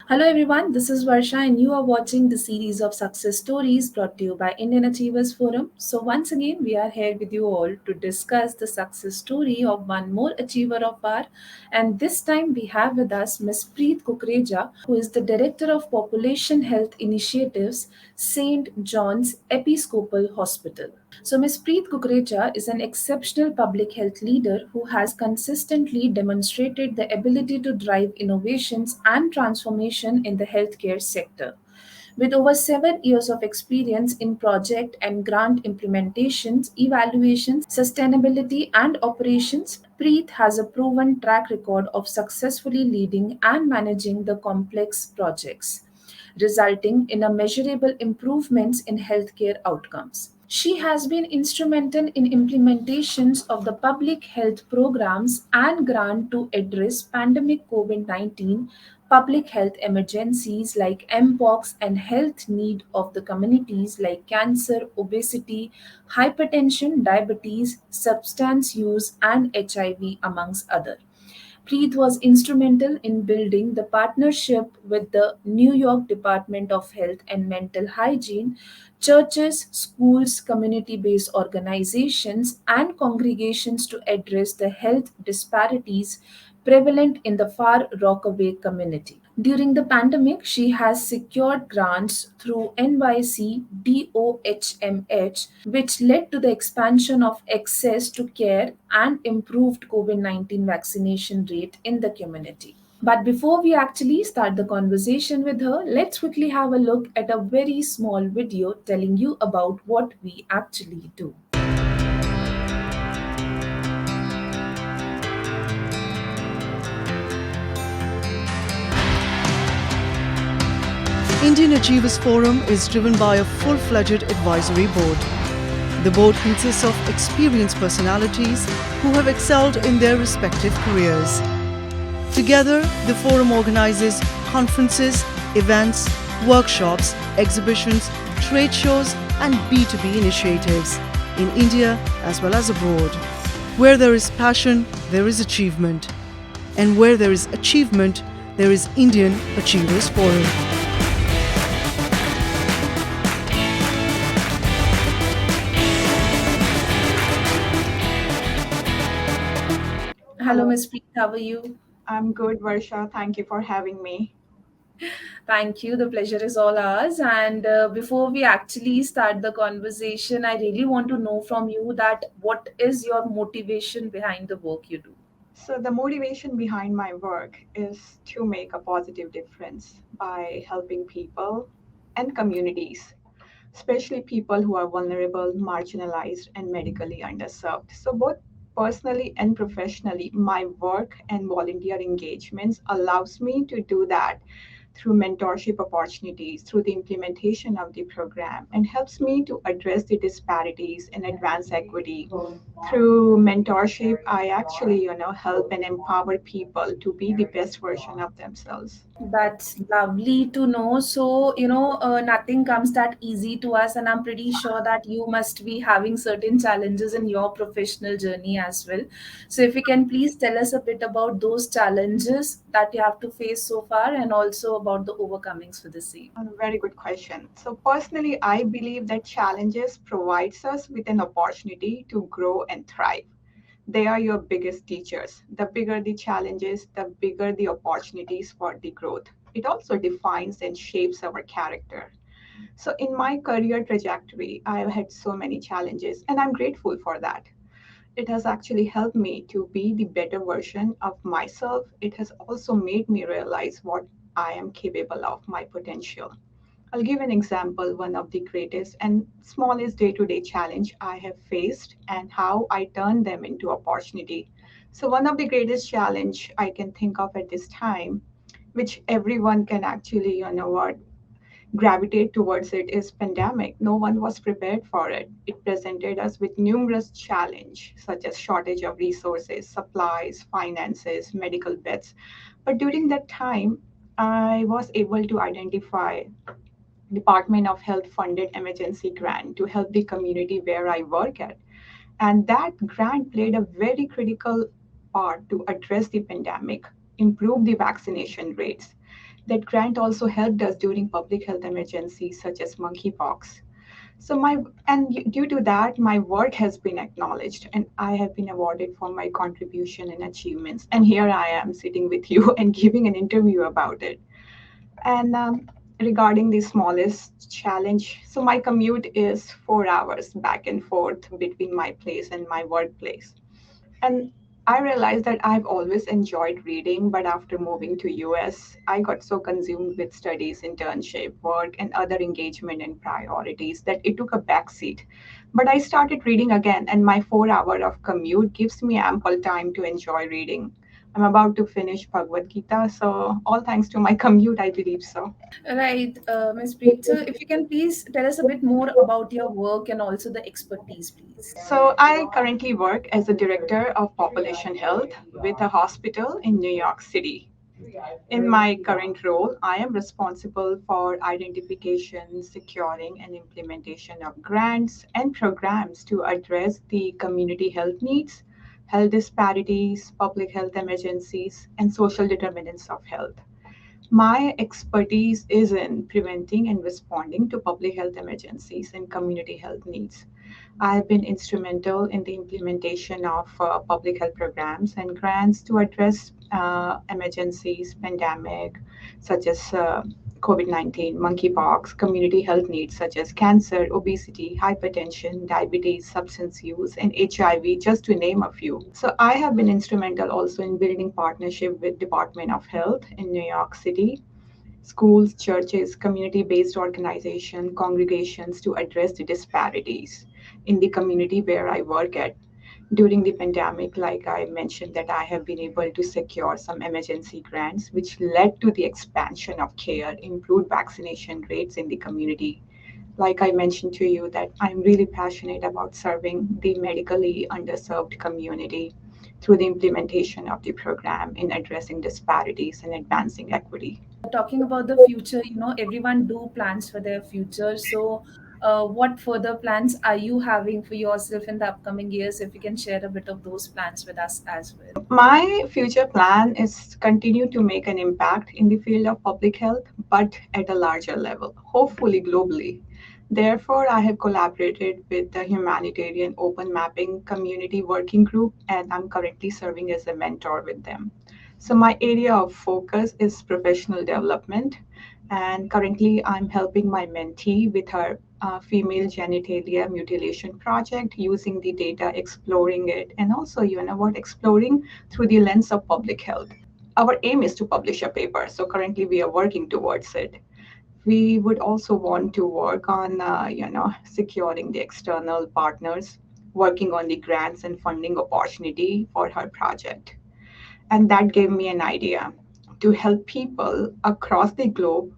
Hello everyone, this is Varsha and you are watching the series of success stories brought to you by Indian Achievers Forum. So once again, we are here with you all to discuss the success story of one more achiever of our, and this time we have with us Ms. Preet Kukreja, who is the Director of Population Health Initiatives, St. John's Episcopal Hospital. So, Ms. Preet Kukreja is an exceptional public health leader who has consistently demonstrated the ability to drive innovations and transformation in the healthcare sector. With over 7 years of experience in project and grant implementations, evaluations, sustainability, and operations, Preet has a proven track record of successfully leading and managing the complex projects, resulting in a measurable improvements in healthcare outcomes. She has been instrumental in implementations of the public health programs and grant to address pandemic COVID-19, public health emergencies like mpox and health need of the communities like cancer, obesity, hypertension, diabetes, substance use and HIV amongst others. Preet was instrumental in building the partnership with the New York Department of Health and Mental Hygiene, churches, schools, community based organizations, and congregations to address the health disparities prevalent in the Far Rockaway community. During the pandemic, she has secured grants through NYC DOHMH, which led to the expansion of access to care and improved COVID 19 vaccination rate in the community. But before we actually start the conversation with her, let's quickly have a look at a very small video telling you about what we actually do. Indian Achievers Forum is driven by a full-fledged advisory board. The board consists of experienced personalities who have excelled in their respective careers. Together, the forum organizes conferences, events, workshops, exhibitions, trade shows, and B2B initiatives in India as well as abroad. Where there is passion, there is achievement. And where there is achievement, there is Indian Achievers Forum. Hello, Hello, Ms. Preet, how are you? I'm good, Varsha. Thank you for having me. Thank you. The pleasure is all ours. And before we actually start the conversation, I really want to know from you that what is your motivation behind the work you do? So, the motivation behind my work is to make a positive difference by helping people and communities, especially people who are vulnerable, marginalized, and medically underserved. So, both personally and professionally, my work and volunteer engagements allows me to do that through mentorship opportunities, through the implementation of the program, and helps me to address the disparities and advance equity. Through mentorship, I actually, help and empower people to be the best version of themselves. That's lovely to know. So, nothing comes that easy to us, and I'm pretty sure that you must be having certain challenges in your professional journey as well. So, if you can please tell us a bit about those challenges that you have to face so far and also about the overcomings for the same. A very good question. So personally, I believe that challenges provides us with an opportunity to grow and thrive. They are your biggest teachers. The bigger the challenges, the bigger the opportunities for the growth. It also defines and shapes our character. So in my career trajectory, I have had so many challenges and I'm grateful for that. It has actually helped me to be the better version of myself. It has also made me realize what I am capable of, my potential. I'll give an example, one of the greatest and smallest day to day challenge I have faced and how I turned them into opportunity. So one of the greatest challenge I can think of at this time, which everyone can actually, gravitate towards it is pandemic. No one was prepared for it. It presented us with numerous challenges such as shortage of resources, supplies, finances, medical beds. But during that time, I was able to identify Department of Health funded emergency grant to help the community where I work at. And that grant played a very critical part to address the pandemic, improve the vaccination rates, That grant also helped us during public health emergencies such as monkeypox. So due to that, my work has been acknowledged, and I have been awarded for my contribution and achievements. And here I am sitting with you and giving an interview about it. And regarding the smallest challenge, so my commute is 4 hours back and forth between my place and my workplace. And I realized that I've always enjoyed reading, but after moving to US, I got so consumed with studies, internship, work, and other engagement and priorities that it took a backseat. But I started reading again, and my 4 hour of commute gives me ample time to enjoy reading. I'm about to finish Bhagavad Gita, so all thanks to my commute, I believe so. Right, Ms. Preet. So, if you can please tell us a bit more about your work and also the expertise, please. So, I currently work as a director of population health with a hospital in New York City. In my current role, I am responsible for identification, securing, and implementation of grants and programs to address the community health needs, health disparities, public health emergencies, and social determinants of health. My expertise is in preventing and responding to public health emergencies and community health needs. I have been instrumental in the implementation of public health programs and grants to address emergencies, pandemic, such as COVID-19, monkeypox, community health needs such as cancer, obesity, hypertension, diabetes, substance use, and HIV, just to name a few. So I have been instrumental also in building partnership with Department of Health in New York City, schools, churches, community-based organizations, congregations to address the disparities in the community where I work at. During the pandemic, like I mentioned, that I have been able to secure some emergency grants, which led to the expansion of care, improved vaccination rates in the community. Like I mentioned to you, that I'm really passionate about serving the medically underserved community through the implementation of the program in addressing disparities and advancing equity. Talking about the future, everyone do plans for their future. So, what further plans are you having for yourself in the upcoming years? If you can share a bit of those plans with us as well. My future plan is continue to make an impact in the field of public health, but at a larger level, hopefully globally. Therefore, I have collaborated with the Humanitarian Open Mapping Community Working Group, and I'm currently serving as a mentor with them. So, my area of focus is professional development, and currently I'm helping my mentee with her female genitalia mutilation project using the data, exploring it, and also, exploring through the lens of public health. Our aim is to publish a paper, so currently we are working towards it. We would also want to work on, securing the external partners, working on the grants and funding opportunity for her project. And that gave me an idea to help people across the globe,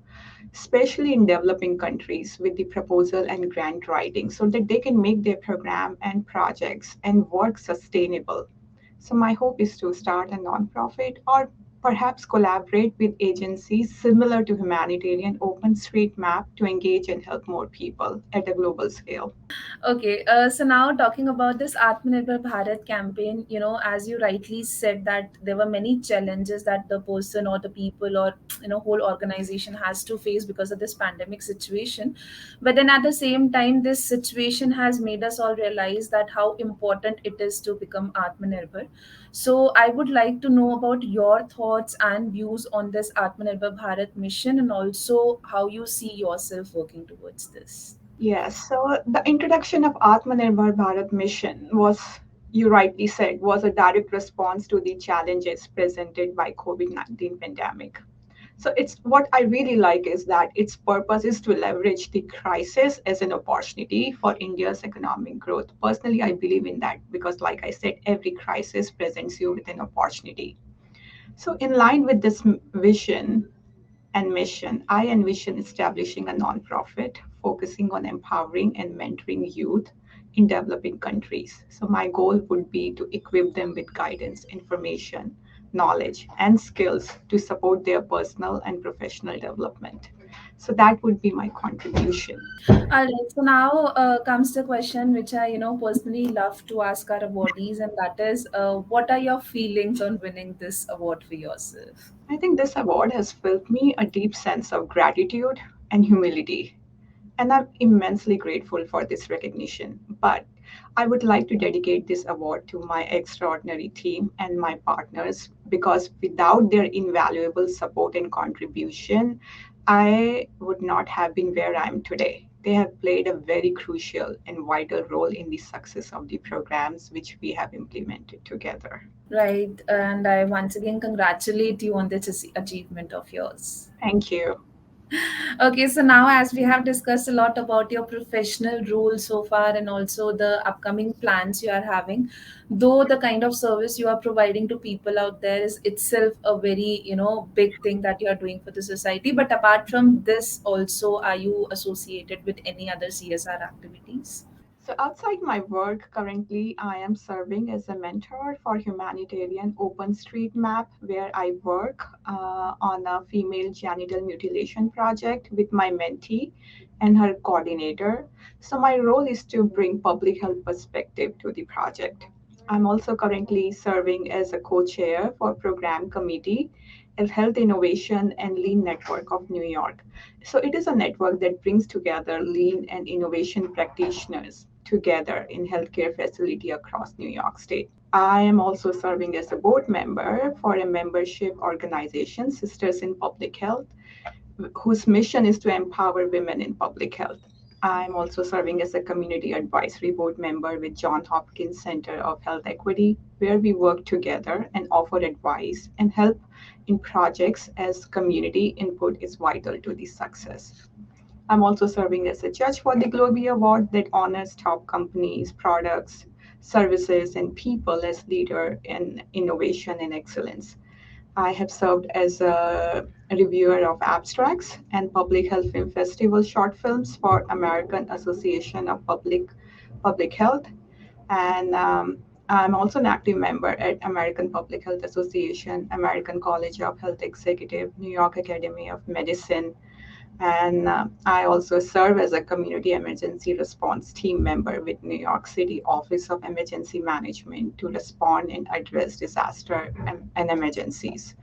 especially in developing countries, with the proposal and grant writing so that they can make their program and projects and work sustainable. So my hope is to start a nonprofit or perhaps collaborate with agencies similar to Humanitarian OpenStreetMap to engage and help more people at a global scale. Okay, so now talking about this Atmanirbhar Bharat campaign, as you rightly said that there were many challenges that the person or the people or whole organization has to face because of this pandemic situation. But then at the same time, this situation has made us all realize that how important it is to become Atmanirbhar. So I would like to know about your thoughts and views on this Atmanirbhar Bharat mission and also how you see yourself working towards this. Yes, so the introduction of Atmanirbhar Bharat mission was, you rightly said, was a direct response to the challenges presented by COVID-19 pandemic. So it's what I really like is that its purpose is to leverage the crisis as an opportunity for India's economic growth. Personally, I believe in that because, like I said, every crisis presents you with an opportunity. So, in line with this vision, and mission, I envision establishing a nonprofit focusing on empowering and mentoring youth in developing countries. So, my goal would be to equip them with guidance, information, knowledge, and skills to support their personal and professional development. So that would be my contribution. All right. So now comes the question which I, personally love to ask our awardees, and that is, what are your feelings on winning this award for yourself? I think this award has filled me a deep sense of gratitude and humility, and I'm immensely grateful for this recognition. But I would like to dedicate this award to my extraordinary team and my partners because without their invaluable support and contribution, I would not have been where I am today. They have played a very crucial and vital role in the success of the programs which we have implemented together. Right. And I once again congratulate you on this achievement of yours. Thank you. Okay, so now as we have discussed a lot about your professional role so far and also the upcoming plans you are having, though the kind of service you are providing to people out there is itself a very, big thing that you are doing for the society. But apart from this, also, are you associated with any other CSR activities? So, outside my work, currently I am serving as a mentor for Humanitarian Open Street Map, where I work on a female genital mutilation project with my mentee and her coordinator. So, my role is to bring public health perspective to the project. I'm also currently serving as a co chair for Program Committee of Health Innovation and Lean Network of New York. So it is a network that brings together lean and innovation practitioners together in healthcare facility across New York State. I am also serving as a board member for a membership organization, Sisters in Public Health, whose mission is to empower women in public health. I'm also serving as a community advisory board member with Johns Hopkins Center of Health Equity, where we work together and offer advice and help in projects as community input is vital to the success. I'm also serving as a judge for the Globee Award that honors top companies, products, services, and people as leader in innovation and excellence. I have served as a reviewer of abstracts and public health film festival short films for American Association of Public Health, and I'm also an active member at American Public Health Association, American College of Health Executive, New York Academy of Medicine, and I also serve as a community emergency response team member with New York City Office of Emergency Management to respond and address disaster and emergencies.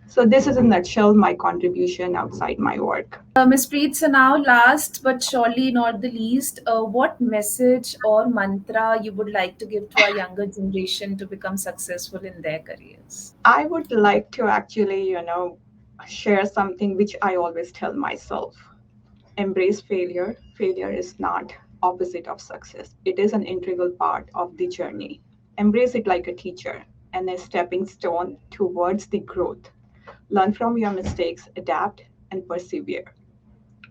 So this is in a nutshell my contribution outside my work. Ms. Preet, so now last but surely not the least, what message or mantra you would like to give to our younger generation to become successful in their careers? I would like to actually, share something which I always tell myself. Embrace failure. Failure is not opposite of success. It is an integral part of the journey. Embrace it like a teacher and a stepping stone towards the growth. Learn from your mistakes, adapt, and persevere.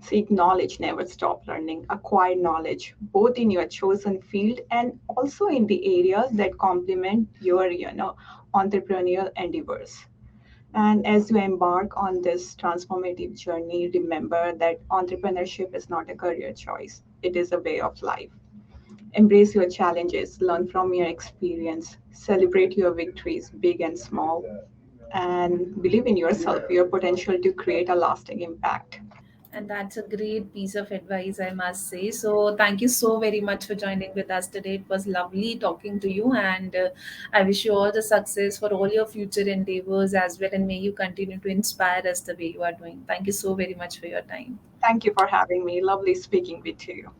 Seek knowledge, never stop learning. Acquire knowledge both in your chosen field and also in the areas that complement your, entrepreneurial endeavors. And as you embark on this transformative journey, remember that entrepreneurship is not a career choice, it is a way of life. Embrace your challenges, learn from your experience, celebrate your victories, big and small, and believe in yourself, your potential to create a lasting impact. And that's a great piece of advice, I must say. So, thank you so very much for joining with us today. It was lovely talking to you, and I wish you all the success for all your future endeavors as well. And may you continue to inspire us the way you are doing. Thank you so very much for your time. Thank you for having me. Lovely speaking with you.